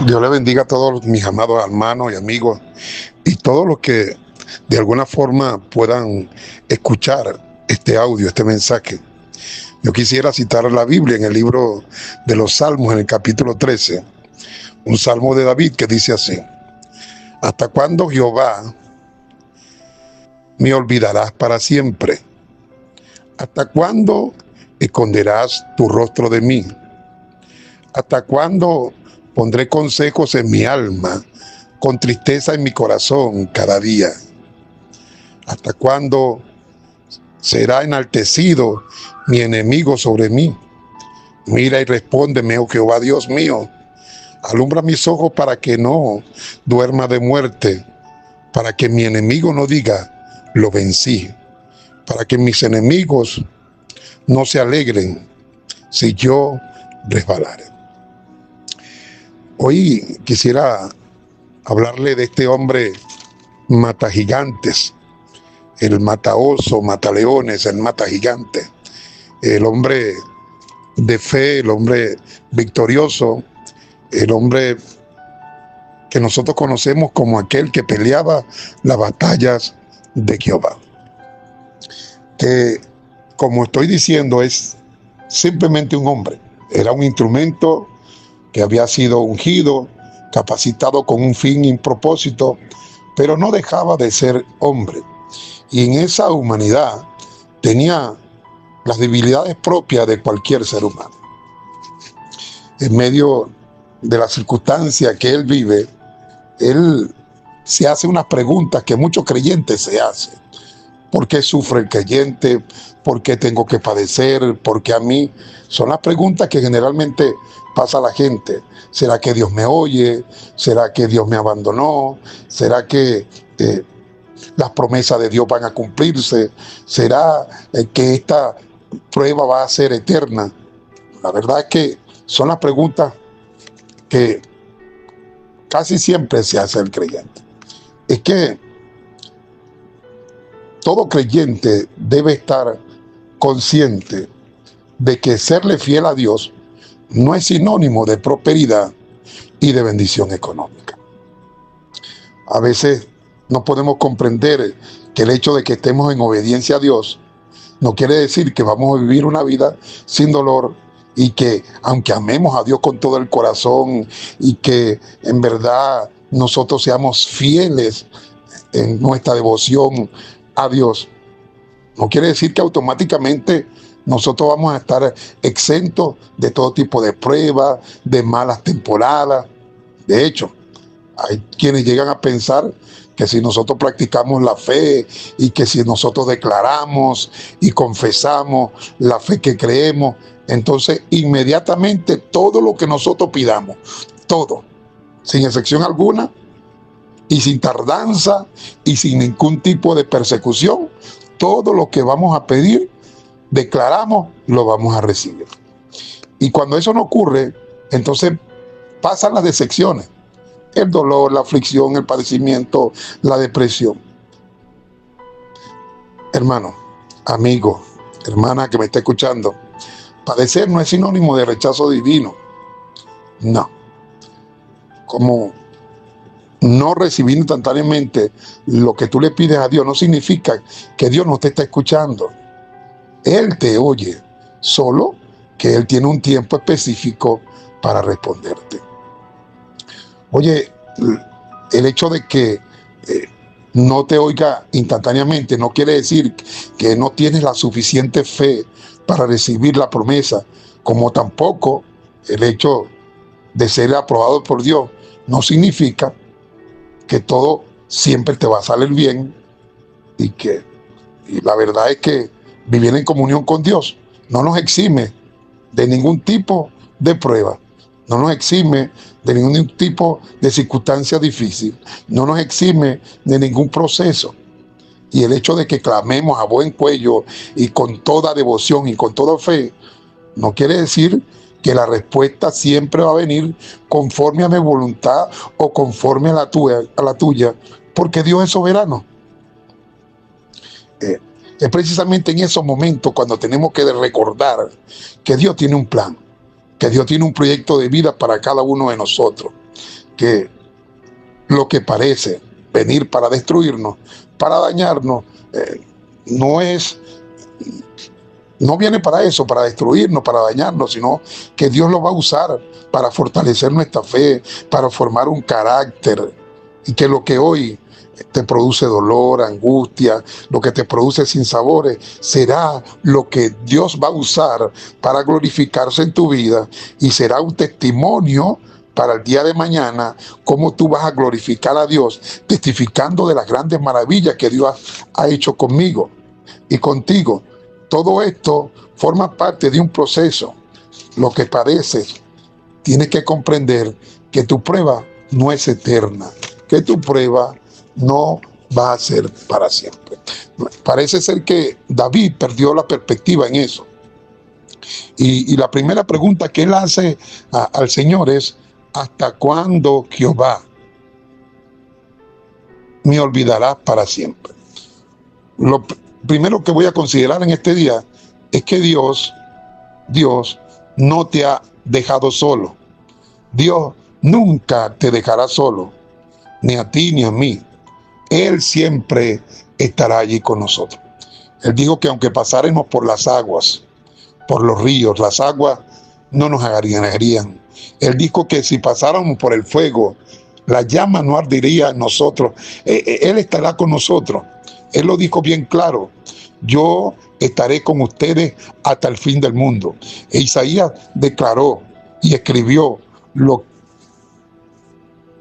Dios le bendiga a todos mis amados hermanos y amigos y todos los que de alguna forma puedan escuchar este audio, este mensaje. Yo quisiera citar la Biblia en el libro de los Salmos, en el capítulo 13, un salmo de David que dice así: ¿Hasta cuándo, Jehová, me olvidarás para siempre? ¿Hasta cuándo esconderás tu rostro de mí? ¿Hasta cuándo pondré consejos en mi alma, con tristeza en mi corazón cada día? ¿Hasta cuándo será enaltecido mi enemigo sobre mí? Mira y respóndeme, oh Jehová Dios mío. Alumbra mis ojos para que no duerma de muerte, para que mi enemigo no diga, lo vencí, para que mis enemigos no se alegren si yo resbalare. Hoy quisiera hablarle de este hombre mata gigantes, el mata oso, mata leones, el mata gigante, el hombre de fe, el hombre victorioso, el hombre que nosotros conocemos como aquel que peleaba las batallas de Jehová. Que, como estoy diciendo, es simplemente un hombre. Era un instrumento que había sido ungido, capacitado con un fin y un propósito, pero no dejaba de ser hombre. Y en esa humanidad tenía las debilidades propias de cualquier ser humano. En medio de la circunstancia que él vive, él se hace unas preguntas que muchos creyentes se hacen. ¿Por qué sufre el creyente? ¿Por qué tengo que padecer? ¿Por qué a mí? Son las preguntas que generalmente pasa a la gente. ¿Será que Dios me oye? ¿Será que Dios me abandonó? ¿Será que las promesas de Dios van a cumplirse? ¿Será que esta prueba va a ser eterna? La verdad es que son las preguntas que casi siempre se hace el creyente. Es que todo creyente debe estar consciente de que serle fiel a Dios no es sinónimo de prosperidad y de bendición económica. A veces no podemos comprender que el hecho de que estemos en obediencia a Dios no quiere decir que vamos a vivir una vida sin dolor, y que aunque amemos a Dios con todo el corazón y que en verdad nosotros seamos fieles en nuestra devoción a Dios, no quiere decir que automáticamente nosotros vamos a estar exentos de todo tipo de pruebas, de malas temporadas. De hecho, hay quienes llegan a pensar que si nosotros practicamos la fe y que si nosotros declaramos y confesamos la fe que creemos, entonces inmediatamente todo lo que nosotros pidamos, todo, sin excepción alguna y sin tardanza y sin ningún tipo de persecución, todo lo que vamos a pedir, declaramos, lo vamos a recibir. Y cuando eso no ocurre, entonces pasan las decepciones, el dolor, la aflicción, el padecimiento, la depresión. Hermano, amigo, hermana que me está escuchando, padecer no es sinónimo de rechazo divino. No. Como no recibir instantáneamente lo que tú le pides a Dios no significa que Dios no te está escuchando. Él te oye, solo que Él tiene un tiempo específico para responderte. Oye, el hecho de que no te oiga instantáneamente no quiere decir que no tienes la suficiente fe para recibir la promesa, como tampoco el hecho de ser aprobado por Dios no significa que todo siempre te va a salir bien, y la verdad es que vivir en comunión con Dios no nos exime de ningún tipo de prueba, no nos exime de ningún tipo de circunstancia difícil, no nos exime de ningún proceso. Y el hecho de que clamemos a buen cuello y con toda devoción y con toda fe, no quiere decir que la respuesta siempre va a venir conforme a mi voluntad o conforme a la tuya, porque Dios es soberano. Es precisamente en esos momentos cuando tenemos que recordar que Dios tiene un plan, que Dios tiene un proyecto de vida para cada uno de nosotros, que lo que parece venir para destruirnos, para dañarnos, no viene para eso, para destruirnos, para dañarnos, sino que Dios lo va a usar para fortalecer nuestra fe, para formar un carácter, y que lo que hoy te produce dolor, angustia, lo que te produce sinsabores, será lo que Dios va a usar para glorificarse en tu vida, y será un testimonio para el día de mañana, cómo tú vas a glorificar a Dios, testificando de las grandes maravillas que Dios ha hecho conmigo y contigo. Todo esto forma parte de un proceso. Lo que padeces, tienes que comprender que tu prueba no es eterna, que tu prueba no va a ser para siempre. Parece ser que David perdió la perspectiva en eso. Y la primera pregunta que él hace al Señor es: ¿hasta cuándo, Jehová, me olvidarás para siempre? Lo primero que voy a considerar en este día es que Dios no te ha dejado solo. Dios nunca te dejará solo, ni a ti ni a mí. Él siempre estará allí con nosotros. Él dijo que aunque pasáramos por las aguas, por los ríos, las aguas no nos agarían. Él dijo que si pasáramos por el fuego, la llama no ardería en nosotros. Él estará con nosotros. Él lo dijo bien claro: yo estaré con ustedes hasta el fin del mundo. E Isaías declaró y escribió: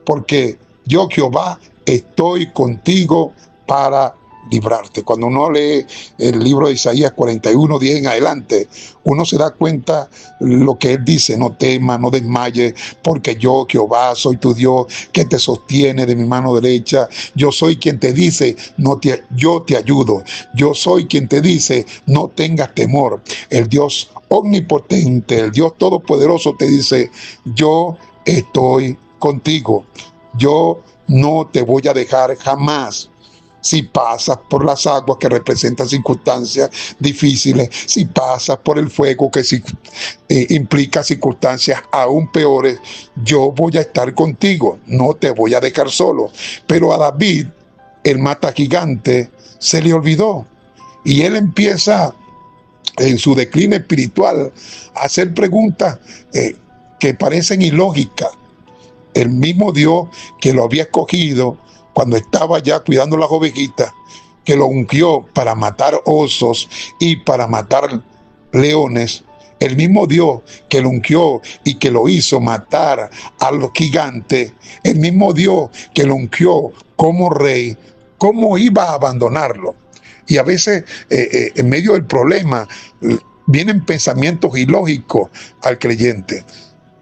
porque yo, Jehová, estoy contigo para librarte. Cuando uno lee el libro de Isaías 41:10 en adelante, uno se da cuenta lo que él dice: no temas, no desmayes, porque yo, Jehová, soy tu Dios, que te sostiene de mi mano derecha. Yo soy quien te dice: yo te ayudo. Yo soy quien te dice: no tengas temor. El Dios omnipotente, el Dios todopoderoso te dice: yo estoy contigo. Yo no te voy a dejar jamás. Si pasas por las aguas, que representan circunstancias difíciles, si pasas por el fuego, que implica circunstancias aún peores, yo voy a estar contigo, no te voy a dejar solo. Pero a David, el mata gigante, se le olvidó, y él empieza en su decline espiritual a hacer preguntas que parecen ilógicas. El mismo Dios que lo había escogido cuando estaba ya cuidando las ovejitas, que lo ungió para matar osos y para matar leones, el mismo Dios que lo ungió y que lo hizo matar a los gigantes, el mismo Dios que lo ungió como rey, ¿cómo iba a abandonarlo? Y a veces en medio del problema vienen pensamientos ilógicos al creyente.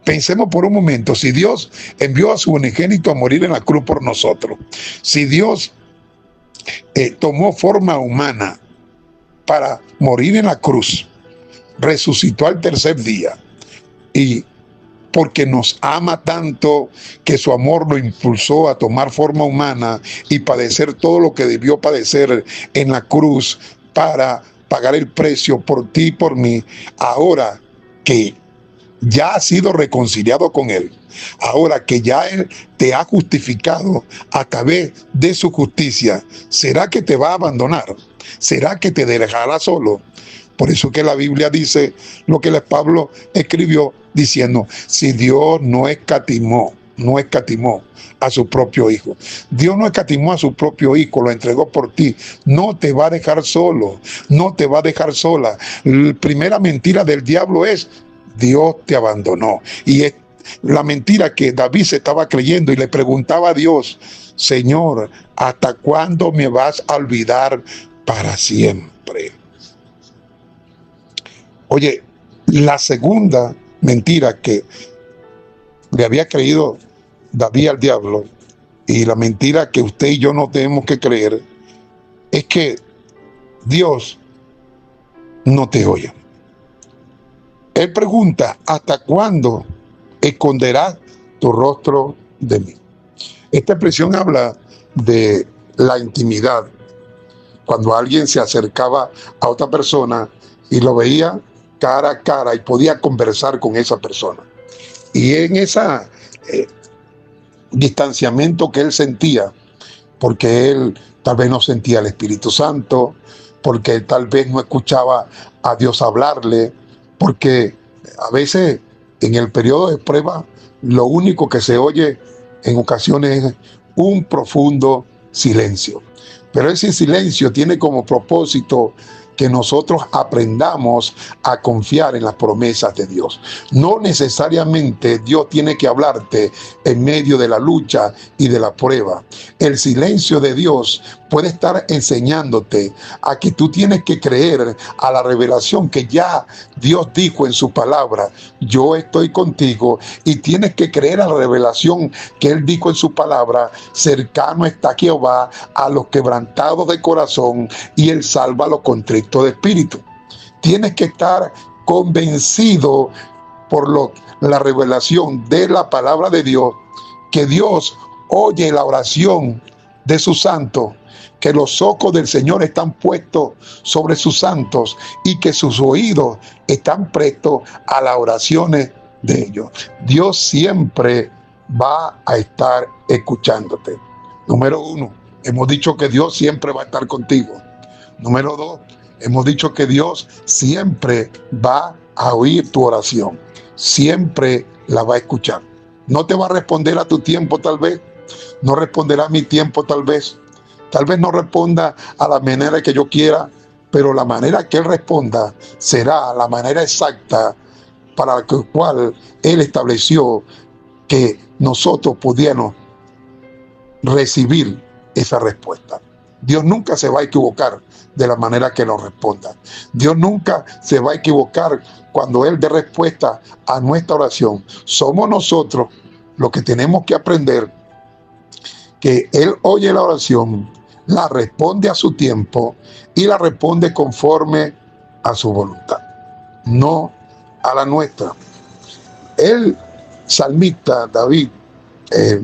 Pensemos por un momento: si Dios envió a su unigénito a morir en la cruz por nosotros, si Dios tomó forma humana para morir en la cruz, resucitó al tercer día, y porque nos ama tanto que su amor lo impulsó a tomar forma humana y padecer todo lo que debió padecer en la cruz para pagar el precio por ti y por mí, ahora que ya has sido reconciliado con Él, ahora que ya Él te ha justificado a través de su justicia, ¿será que te va a abandonar? ¿Será que te dejará solo? Por eso que la Biblia dice lo que Pablo escribió diciendo: si Dios no escatimó a su propio hijo. Dios no escatimó a su propio hijo, lo entregó por ti. No te va a dejar solo, no te va a dejar sola. La primera mentira del diablo es: Dios te abandonó. Y es la mentira que David se estaba creyendo, y le preguntaba a Dios: Señor, ¿hasta cuándo me vas a olvidar para siempre? Oye, la segunda mentira que le había creído David al diablo, y la mentira que usted y yo no tenemos que creer, es que Dios no te oye. Él pregunta: ¿hasta cuándo esconderás tu rostro de mí? Esta expresión habla de la intimidad. Cuando alguien se acercaba a otra persona y lo veía cara a cara y podía conversar con esa persona. Y en esa distanciamiento que él sentía, porque él tal vez no sentía el Espíritu Santo, porque tal vez no escuchaba a Dios hablarle, porque a veces en el periodo de prueba lo único que se oye en ocasiones es un profundo silencio. Pero ese silencio tiene como propósito que nosotros aprendamos a confiar en las promesas de Dios. No necesariamente Dios tiene que hablarte en medio de la lucha y de la prueba. El silencio de Dios puede estar enseñándote a que tú tienes que creer a la revelación que ya Dios dijo en su palabra: yo estoy contigo, y tienes que creer a la revelación que Él dijo en su palabra: cercano está Jehová a los quebrantados de corazón, y Él salva a los contritos de espíritu. Tienes que estar convencido por la revelación de la palabra de Dios, que Dios oye la oración de sus santos, que los ojos del Señor están puestos sobre sus santos y que sus oídos están prestos a las oraciones de ellos. Dios siempre va a estar escuchándote. Número uno, hemos dicho que Dios siempre va a estar contigo. Número dos, hemos dicho que Dios siempre va a oír tu oración, siempre la va a escuchar. No te va a responder a tu tiempo, tal vez, no responderá a mi tiempo, tal vez no responda a la manera que yo quiera, pero la manera que Él responda será la manera exacta para la cual Él estableció que nosotros pudiéramos recibir esa respuesta. Dios nunca se va a equivocar de la manera que nos responda. Dios nunca se va a equivocar cuando Él dé respuesta a nuestra oración. Somos nosotros los que tenemos que aprender que Él oye la oración, la responde a su tiempo y la responde conforme a su voluntad, no a la nuestra. El salmista David,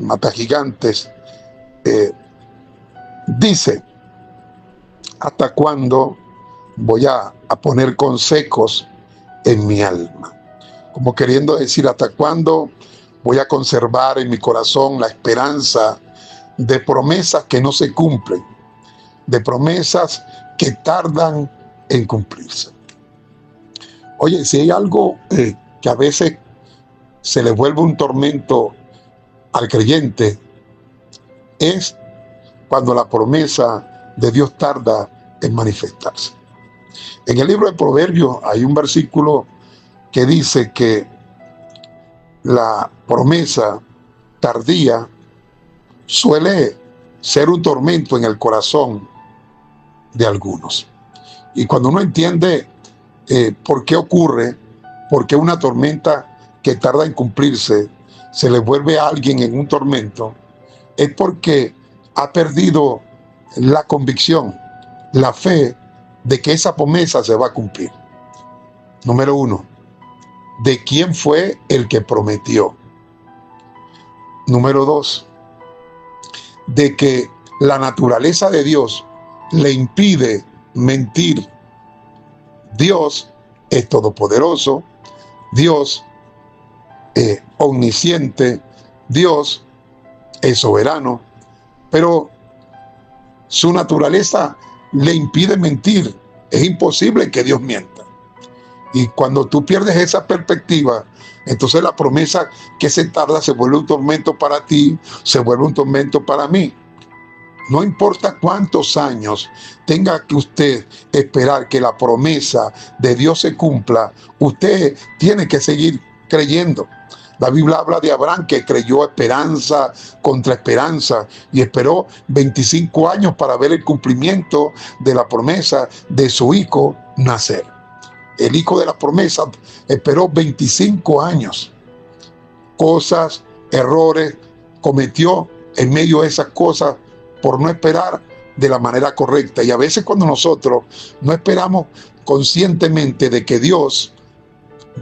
Matagigantes, dice: ¿hasta cuándo voy a poner consejos en mi alma? Como queriendo decir, ¿hasta cuándo voy a conservar en mi corazón la esperanza de promesas que no se cumplen, de promesas que tardan en cumplirse? Oye, si hay algo que a veces se le vuelve un tormento al creyente, es cuando la promesa de Dios tarda en manifestarse. En el libro de Proverbios hay un versículo que dice que la promesa tardía suele ser un tormento en el corazón de algunos. Y cuando uno entiende por qué ocurre, por qué una tormenta que tarda en cumplirse se le vuelve a alguien en un tormento, es porque ha perdido la convicción, la fe de que esa promesa se va a cumplir. Número uno, ¿de quién fue el que prometió? Número dos, de que la naturaleza de Dios le impide mentir. Dios es todopoderoso, Dios es omnisciente, Dios es soberano, pero su naturaleza le impide mentir. Es imposible que Dios mienta. Y cuando tú pierdes esa perspectiva, entonces la promesa que se tarda se vuelve un tormento para ti, se vuelve un tormento para mí. No importa cuántos años tenga que usted esperar que la promesa de Dios se cumpla, usted tiene que seguir creyendo. La Biblia habla de Abraham, que creyó esperanza contra esperanza y esperó 25 años para ver el cumplimiento de la promesa de su hijo nacer. El hijo de la promesa esperó 25 años. Cosas, errores cometió en medio de esas cosas por no esperar de la manera correcta. Y a veces cuando nosotros no esperamos conscientemente de que Dios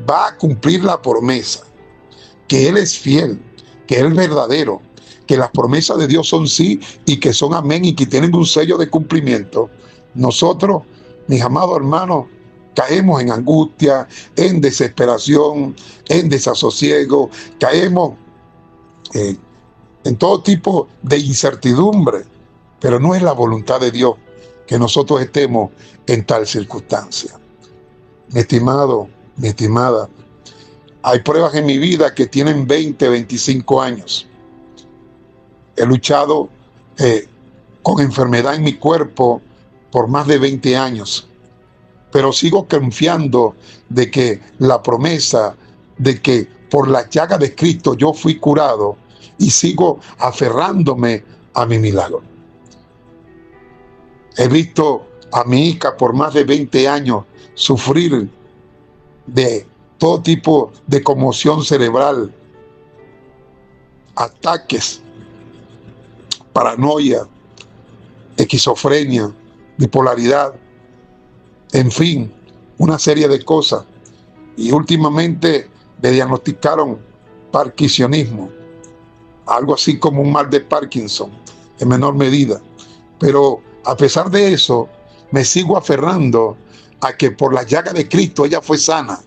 va a cumplir la promesa, que Él es fiel, que Él es verdadero, que las promesas de Dios son sí y que son amén y que tienen un sello de cumplimiento, nosotros, mis amados hermanos, caemos en angustia, en desesperación, en desasosiego, caemos en todo tipo de incertidumbre, pero no es la voluntad de Dios que nosotros estemos en tal circunstancia. Mi estimado, mi estimada, hay pruebas en mi vida que tienen 20, 25 años. He luchado con enfermedad en mi cuerpo por más de 20 años, pero sigo confiando de que la promesa de que por la llaga de Cristo yo fui curado, y sigo aferrándome a mi milagro. He visto a mi hija por más de 20 años sufrir de todo tipo de conmoción cerebral, ataques, paranoia, esquizofrenia, bipolaridad, en fin, una serie de cosas. Y últimamente le diagnosticaron parkinsonismo, algo así como un mal de Parkinson, en menor medida. Pero a pesar de eso, me sigo aferrando a que por la llaga de Cristo ella fue sana.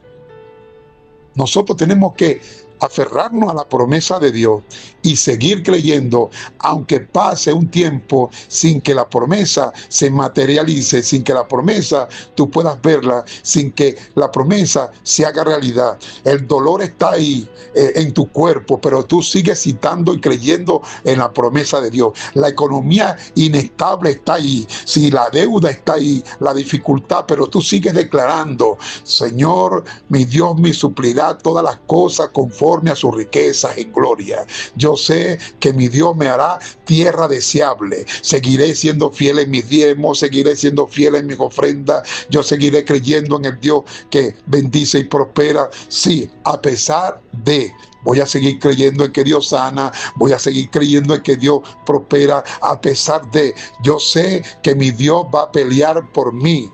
Nosotros tenemos que aferrarnos a la promesa de Dios y seguir creyendo, aunque pase un tiempo sin que la promesa se materialice, sin que la promesa tú puedas verla, sin que la promesa se haga realidad. El dolor está ahí en tu cuerpo, pero tú sigues citando y creyendo en la promesa de Dios. La economía inestable está ahí, si la deuda está ahí, la dificultad, pero tú sigues declarando: Señor, mi Dios me suplirá todas las cosas conforme a sus riquezas en gloria. Yo sé que mi Dios me hará tierra deseable. Seguiré siendo fiel en mis diezmos, seguiré siendo fiel en mis ofrendas. Yo seguiré creyendo en el Dios que bendice y prospera. Sí, a pesar de... Voy a seguir creyendo en que Dios sana, voy a seguir creyendo en que Dios prospera, a pesar de... Yo sé que mi Dios va a pelear por mí.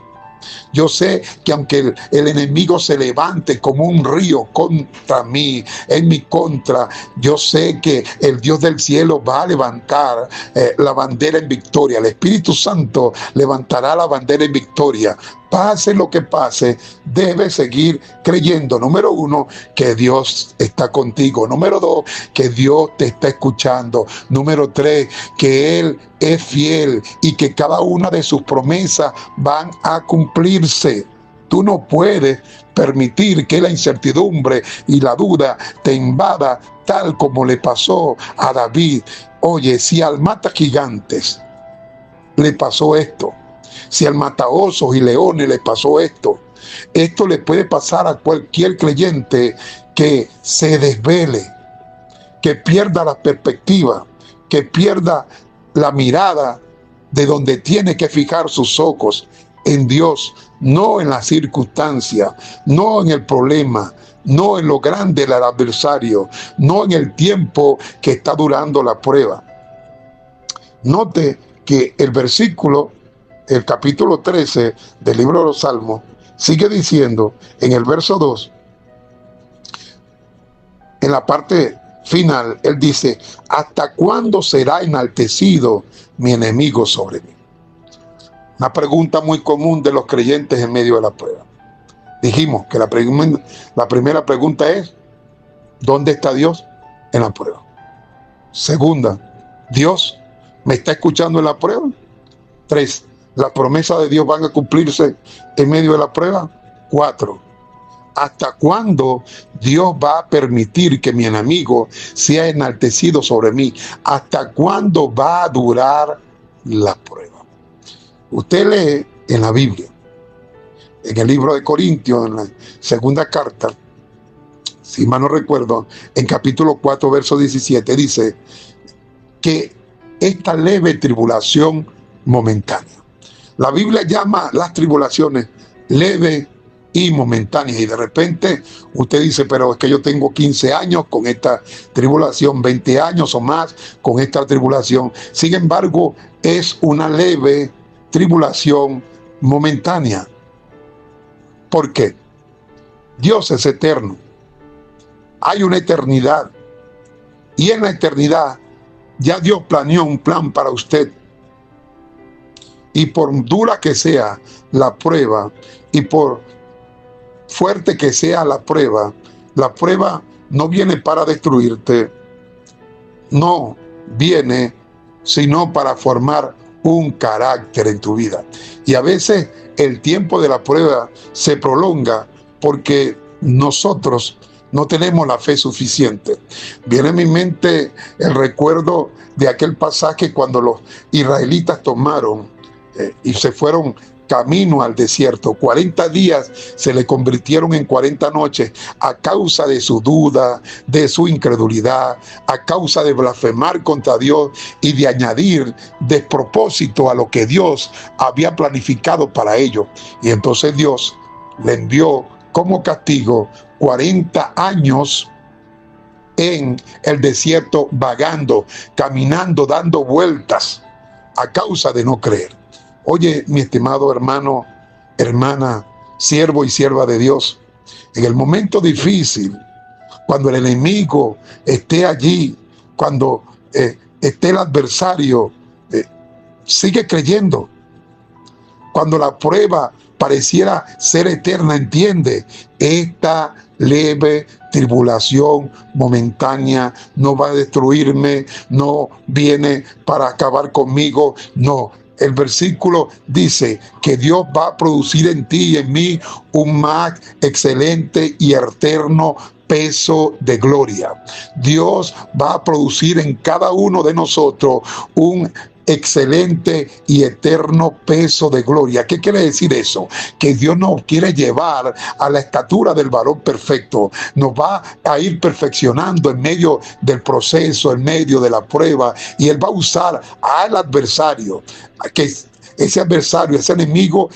Yo sé que aunque el enemigo se levante como un río contra mí, en mi contra, yo sé que el Dios del cielo va a levantar la bandera en victoria. El Espíritu Santo levantará la bandera en victoria. Pase lo que pase, debes seguir creyendo. Número uno, que Dios está contigo. Número dos, que Dios te está escuchando. Número tres, que Él es fiel y que cada una de sus promesas van a cumplirse. Tú no puedes permitir que la incertidumbre y la duda te invada, tal como le pasó a David. Oye, si al mata gigantes le pasó esto, si al mataosos y leones le pasó esto, esto le puede pasar a cualquier creyente que se desvele, que pierda la perspectiva, que pierda la mirada de donde tiene que fijar sus ojos, en Dios, no en la circunstancia, no en el problema, no en lo grande del adversario, no en el tiempo que está durando la prueba. Note que el versículo, el capítulo 13 del libro de los Salmos, sigue diciendo en el verso 2, en la parte final, él dice: ¿hasta cuándo será enaltecido mi enemigo sobre mí? Una pregunta muy común de los creyentes en medio de la prueba. Dijimos que la primera pregunta es: ¿dónde está Dios en la prueba? Segunda, ¿Dios me está escuchando en la prueba? 3, ¿las promesas de Dios van a cumplirse en medio de la prueba? 4, ¿hasta cuándo Dios va a permitir que mi enemigo sea enaltecido sobre mí? ¿Hasta cuándo va a durar la prueba? Usted lee en la Biblia, en el libro de Corintios, en la segunda carta, si mal no recuerdo, en capítulo 4, verso 17, dice que esta leve tribulación momentánea. La Biblia llama las tribulaciones leves y momentáneas, y de repente usted dice: pero es que yo tengo 15 años con esta tribulación, 20 años o más con esta tribulación. Sin embargo, es una leve tribulación momentánea. ¿Por qué? Dios es eterno. Hay una eternidad. Y en la eternidad ya Dios planeó un plan para usted. Y por dura que sea la prueba, y por fuerte que sea la prueba no viene para destruirte. No, viene sino para formar un carácter en tu vida. Y a veces el tiempo de la prueba se prolonga porque nosotros no tenemos la fe suficiente. Viene a mi mente el recuerdo de aquel pasaje cuando los israelitas tomaron y se fueron camino al desierto. 40 días se le convirtieron en 40 noches a causa de su duda, de su incredulidad, a causa de blasfemar contra Dios y de añadir despropósito a lo que Dios había planificado para ellos. Y entonces Dios le envió como castigo 40 años en el desierto vagando, caminando, dando vueltas a causa de no creer. Oye, mi estimado hermano, hermana, siervo y sierva de Dios, en el momento difícil, cuando el enemigo esté allí, cuando esté el adversario, sigue creyendo. Cuando la prueba pareciera ser eterna, entiende, esta leve tribulación momentánea no va a destruirme, no viene para acabar conmigo, no. El versículo dice que Dios va a producir en ti y en mí un más excelente y eterno peso de gloria. Dios va a producir en cada uno de nosotros un excelente y eterno peso de gloria. ¿Qué quiere decir eso? Que Dios nos quiere llevar a la estatura del varón perfecto. Nos va a ir perfeccionando en medio del proceso, en medio de la prueba, y Él va a usar al adversario, que ese adversario, ese enemigo,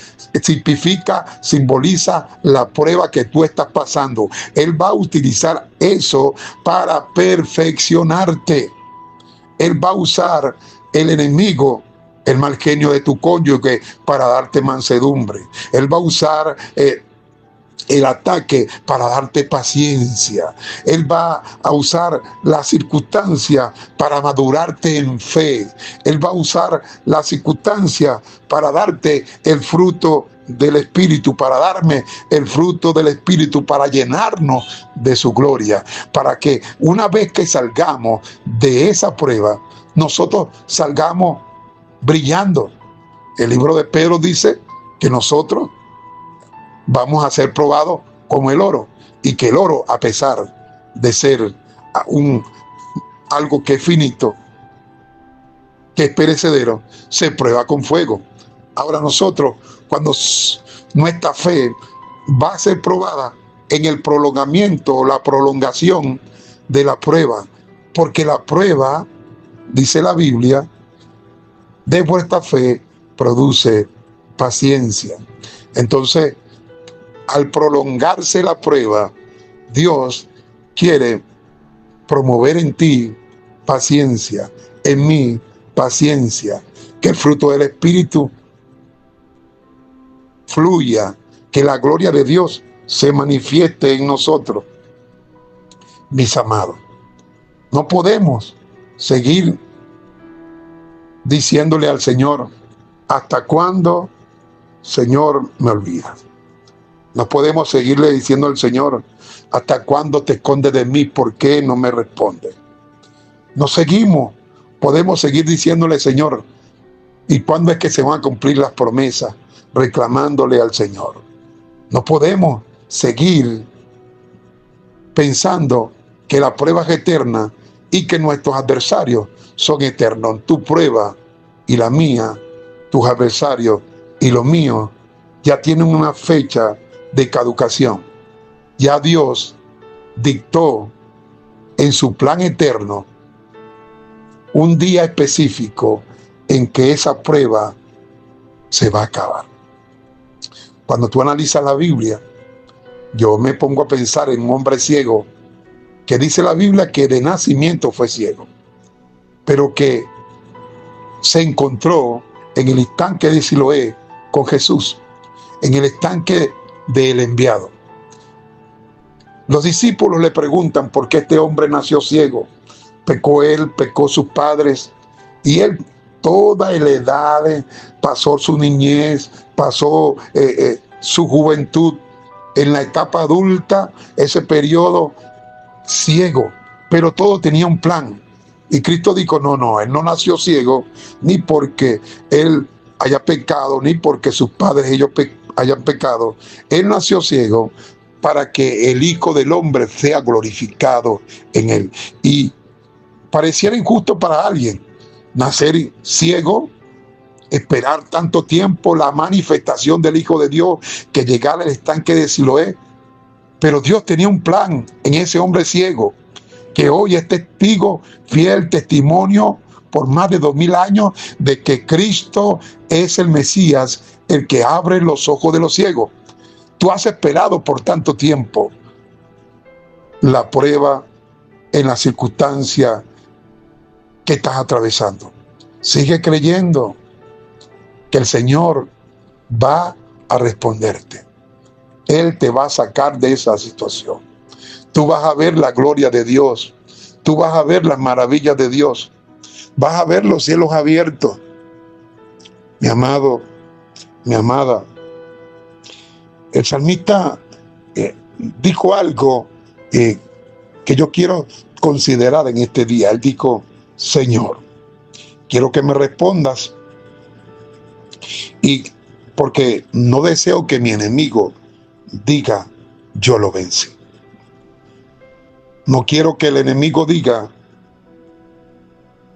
tipifica, simboliza la prueba que tú estás pasando. Él va a utilizar eso para perfeccionarte. Él va a usar el enemigo, el mal genio de tu cónyuge, para darte mansedumbre. Él va a usar el ataque para darte paciencia. Él va a usar la circunstancia para madurarte en fe. Él va a usar la circunstancia para darte el fruto del Espíritu, para darme el fruto del Espíritu, para llenarnos de su gloria, para que una vez que salgamos de esa prueba, nosotros salgamos brillando. El libro de Pedro dice que nosotros vamos a ser probados como el oro, y que el oro, a pesar de ser algo que es finito, que es perecedero, se prueba con fuego. Ahora nosotros, cuando nuestra fe va a ser probada en el prolongamiento o la prolongación de la prueba, porque la prueba, dice la Biblia, de vuestra fe produce paciencia. Entonces, al prolongarse la prueba, Dios quiere promover en ti paciencia, en mí paciencia, que el fruto del Espíritu fluya, que la gloria de Dios se manifieste en nosotros. Mis amados, no podemos seguir diciéndole al Señor, ¿hasta cuándo, Señor, me olvidas? No podemos seguirle diciendo al Señor, ¿hasta cuándo te escondes de mí? ¿Por qué no me respondes? No podemos seguir diciéndole, Señor, ¿y cuándo es que se van a cumplir las promesas? Reclamándole al Señor. No podemos seguir pensando que la prueba es eterna y que nuestros adversarios son eternos. Tu prueba y la mía, tus adversarios y los míos, ya tienen una fecha de caducación. Ya Dios dictó en su plan eterno un día específico en que esa prueba se va a acabar. Cuando tú analizas la Biblia, yo me pongo a pensar en un hombre ciego, que dice la Biblia que de nacimiento fue ciego, pero que se encontró en el estanque de Siloé con Jesús, en el estanque del enviado. Los discípulos le preguntan por qué este hombre nació ciego. Pecó él, pecó sus padres, y él toda la edad pasó su niñez, pasó su juventud, en la etapa adulta, ese periodo ciego, pero todo tenía un plan. Y Cristo dijo, no, él no nació ciego, ni porque él haya pecado, ni porque sus padres ellos hayan pecado. Él nació ciego para que el Hijo del Hombre sea glorificado en él. Y pareciera injusto para alguien nacer ciego, esperar tanto tiempo la manifestación del Hijo de Dios, que llegara al estanque de Siloé. Pero Dios tenía un plan en ese hombre ciego, que hoy es testigo, fiel testimonio por más de 2000 años de que Cristo es el Mesías, el que abre los ojos de los ciegos. Tú has esperado por tanto tiempo la prueba en la circunstancia que estás atravesando. Sigue creyendo que el Señor va a responderte. Él te va a sacar de esa situación. Tú vas a ver la gloria de Dios. Tú vas a ver las maravillas de Dios. Vas a ver los cielos abiertos. Mi amado, mi amada, el salmista dijo algo que yo quiero considerar en este día. Él dijo, Señor, quiero que me respondas, y porque no deseo que mi enemigo diga, yo lo vencí. No quiero que el enemigo diga,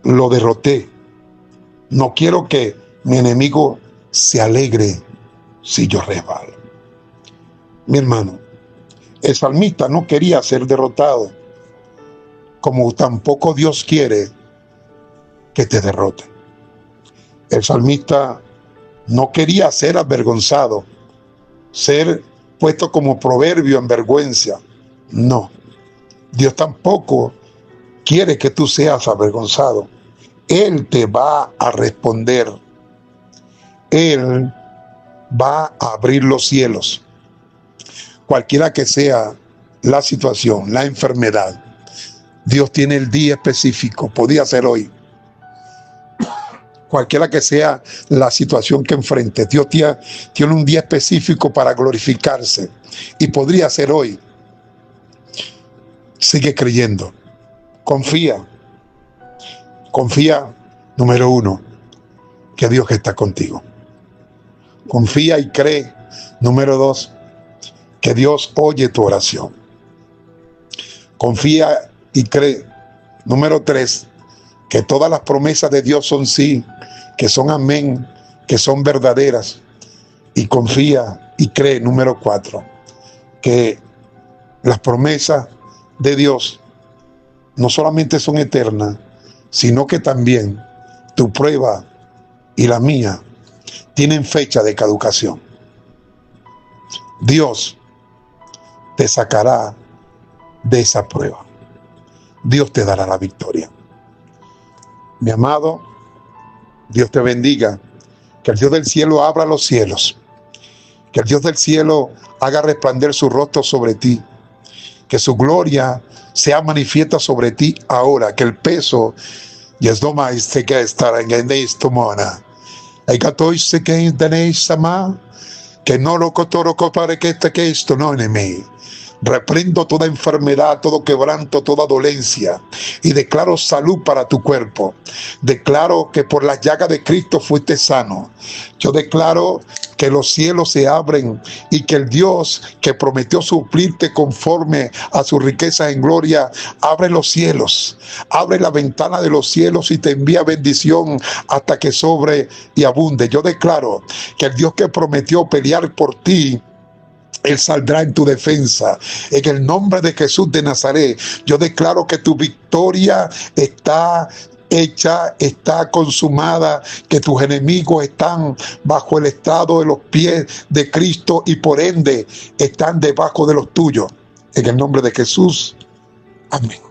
lo derroté. No quiero que mi enemigo se alegre si yo resbalo. Mi hermano, el salmista no quería ser derrotado, como tampoco Dios quiere que te derrote. El salmista no quería ser avergonzado, ser puesto como proverbio en vergüenza. No, Dios tampoco quiere que tú seas avergonzado. Él te va a responder. Él va a abrir los cielos. Cualquiera que sea la situación, la enfermedad, Dios tiene el día específico. Podría ser hoy. Cualquiera que sea la situación que enfrente, Dios tiene un día específico para glorificarse. Y podría ser hoy. Sigue creyendo. Confía. Confía, número uno, que Dios está contigo. Confía y cree, número dos, que Dios oye tu oración. Confía y cree, número tres, que todas las promesas de Dios son sí, que son amén, que son verdaderas. Y confía y cree, número cuatro, que las promesas de Dios no solamente son eternas, sino que también tu prueba y la mía tienen fecha de caducación. Dios te sacará de esa prueba. Dios te dará la victoria. Mi amado, Dios te bendiga. Que el Dios del cielo abra los cielos. Que el Dios del cielo haga resplandecer su rostro sobre ti. Que su gloria sea manifiesta sobre ti ahora. Que el peso Yazdoma este que estará en esto mona. Hay gato se que tenéis sama. Que no lo cotoro para que esto no en mí. Reprendo toda enfermedad, todo quebranto, toda dolencia y declaro salud para tu cuerpo. Declaro que por las llagas de Cristo fuiste sano. Yo declaro que los cielos se abren y que el Dios que prometió suplirte conforme a su riqueza en gloria, abre los cielos, abre la ventana de los cielos y te envía bendición hasta que sobre y abunde. Yo declaro que el Dios que prometió pelear por ti, Él saldrá en tu defensa. En el nombre de Jesús de Nazaret, yo declaro que tu victoria está hecha, está consumada, que tus enemigos están bajo el estrado de los pies de Cristo y por ende están debajo de los tuyos. En el nombre de Jesús. Amén.